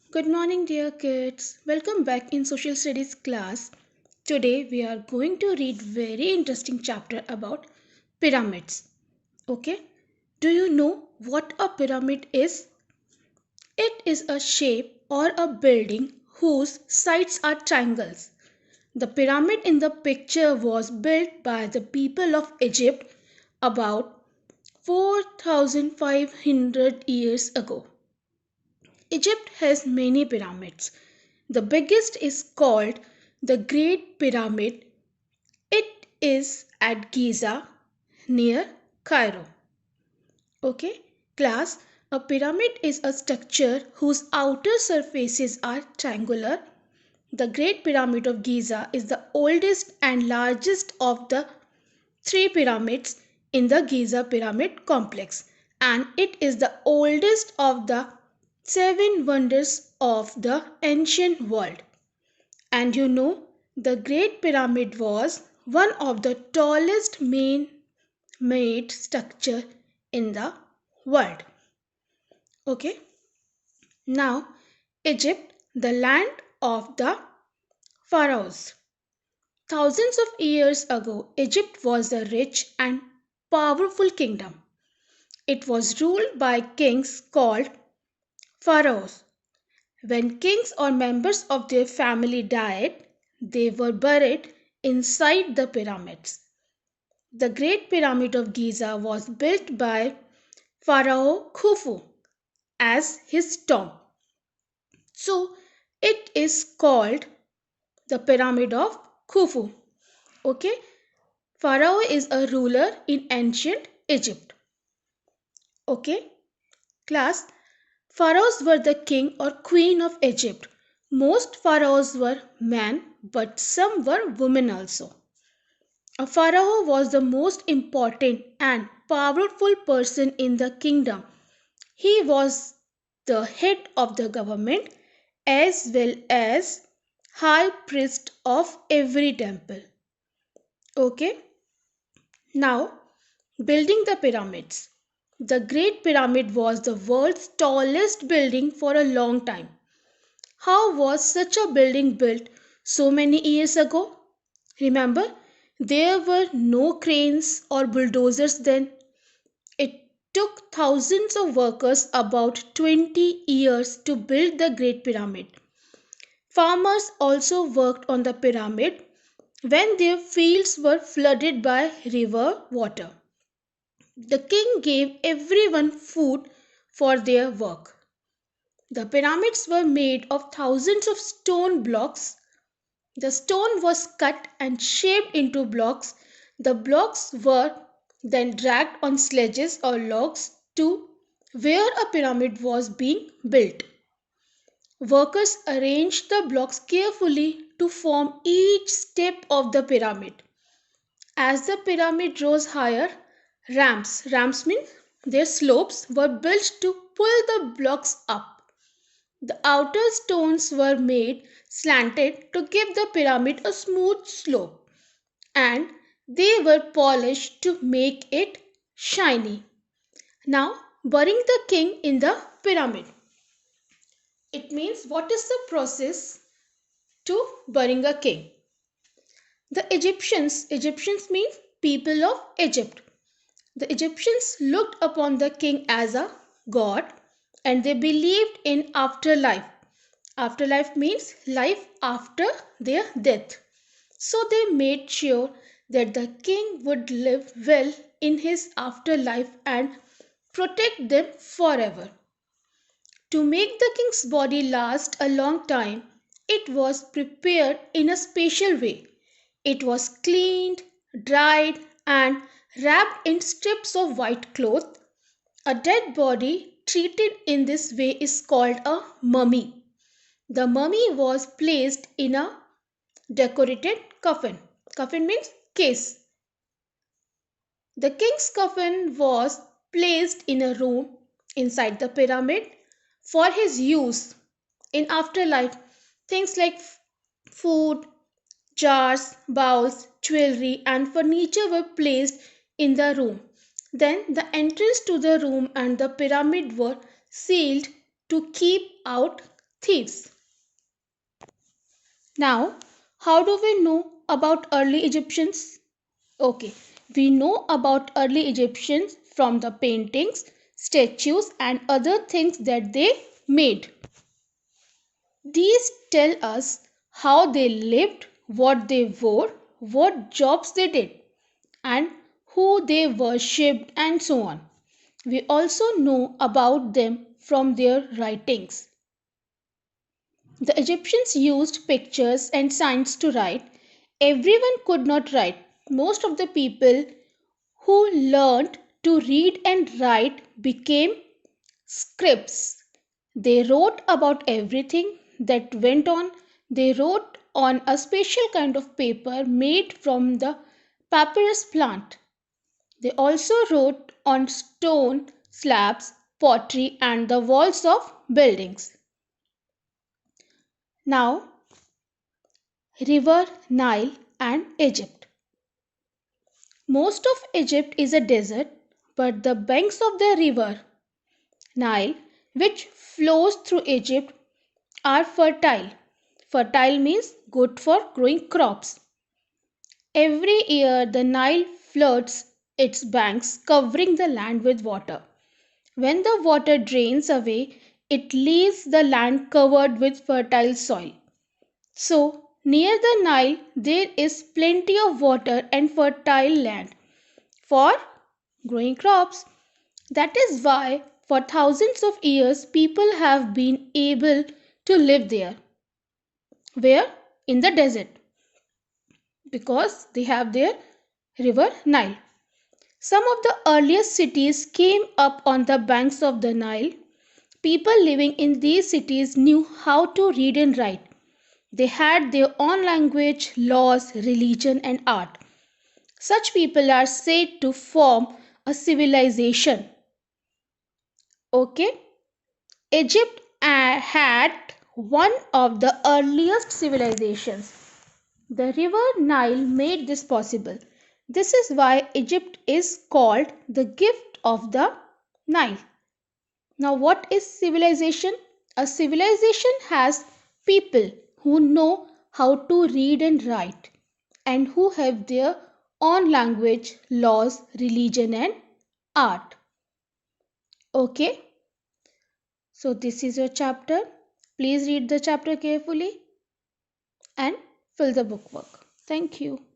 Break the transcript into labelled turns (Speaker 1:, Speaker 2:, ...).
Speaker 1: Good morning, dear kids. Welcome back in social studies class. Today we are going to read very interesting chapter about pyramids. Okay? Do you know what a pyramid is? It is a shape or a building whose sides are triangles. The pyramid in the picture was built by the people of Egypt about 4500 years ago. Egypt has many pyramids. The biggest is called the Great Pyramid. It is at Giza near Cairo. Okay, class, a pyramid is a structure whose outer surfaces are triangular. The Great Pyramid of Giza is the oldest and largest of the three pyramids in the Giza Pyramid complex, and it is the oldest of the seven wonders of the ancient world. And you know, the Great Pyramid was one of the tallest man-made structure in the world. Okay, now Egypt, the land of the pharaohs. Thousands of years ago, Egypt was a rich and powerful kingdom. It was ruled by kings called pharaohs. When kings or members of their family died, they were buried inside the pyramids. The Great Pyramid of Giza was built by Pharaoh Khufu as his tomb. So it is called the Pyramid of Khufu. Okay? Pharaoh is a ruler in ancient Egypt. Okay? Class, pharaohs were the king or queen of Egypt. Most pharaohs were men, but some were women also. A pharaoh was the most important and powerful person in the kingdom. He was the head of the government as well as high priest of every temple. Okay, now building the pyramids. The Great Pyramid was the world's tallest building for a long time. How was such a building built so many years ago? Remember, there were no cranes or bulldozers then. It took thousands of workers about 20 years to build the Great Pyramid. Farmers also worked on the pyramid when their fields were flooded by river water. The king gave everyone food for their work. The pyramids were made of thousands of stone blocks. The stone was cut and shaped into blocks. The blocks were then dragged on sledges or logs to where a pyramid was being built. Workers arranged the blocks carefully to form each step of the pyramid. As the pyramid rose higher, ramps means their slopes were built to pull the blocks up. The outer stones were made slanted to give the pyramid a smooth slope, and they were polished to make it shiny. Now, burying the king in the pyramid. It means what is the process to burying a king? The Egyptians means people of Egypt. The Egyptians looked upon the king as a god and they believed in afterlife. Afterlife means life after their death. So they made sure that the king would live well in his afterlife and protect them forever. To make the king's body last a long time, it was prepared in a special way. It was cleaned, dried, and wrapped in strips of white cloth. A dead body treated in this way is called a mummy. The mummy was placed in a decorated coffin. Coffin means case. The king's coffin was placed in a room inside the pyramid for his use in afterlife. Things like food, jars, bowls, jewelry, and furniture were placed in the room. Then the entrance to the room and the pyramid were sealed to keep out thieves. Now, how do we know about early Egyptians? Okay, we know about early Egyptians from the paintings, statues, and other things that they made. These tell us how they lived, what they wore, what jobs they did, and who they worshipped, and so on. We also know about them from their writings. The Egyptians used pictures and signs to write. Everyone could not write. Most of the people who learned to read and write became scribes. They wrote about everything that went on. They wrote on a special kind of paper made from the papyrus plant. They also wrote on stone slabs, pottery, and the walls of buildings. Now, River Nile and Egypt. Most of Egypt is a desert, but the banks of the river Nile, which flows through Egypt, are fertile. Fertile means good for growing crops. Every year, the Nile floods its banks, covering the land with water. When the water drains away, it leaves the land covered with fertile soil. So, near the Nile, there is plenty of water and fertile land for growing crops. That is why, for thousands of years, people have been able to live there. Where? In the desert. Because they have their river Nile. Some of the earliest cities came up on the banks of the Nile. People living in these cities knew how to read and write. They had their own language, laws, religion, and art. Such people are said to form a civilization. Okay? Egypt had one of the earliest civilizations. The river Nile made this possible. This is why Egypt is called the gift of the Nile. Now, what is civilization? A civilization has people who know how to read and write and who have their own language, laws, religion, and art. Okay, so this is your chapter. Please read the chapter carefully and fill the bookwork. Thank you.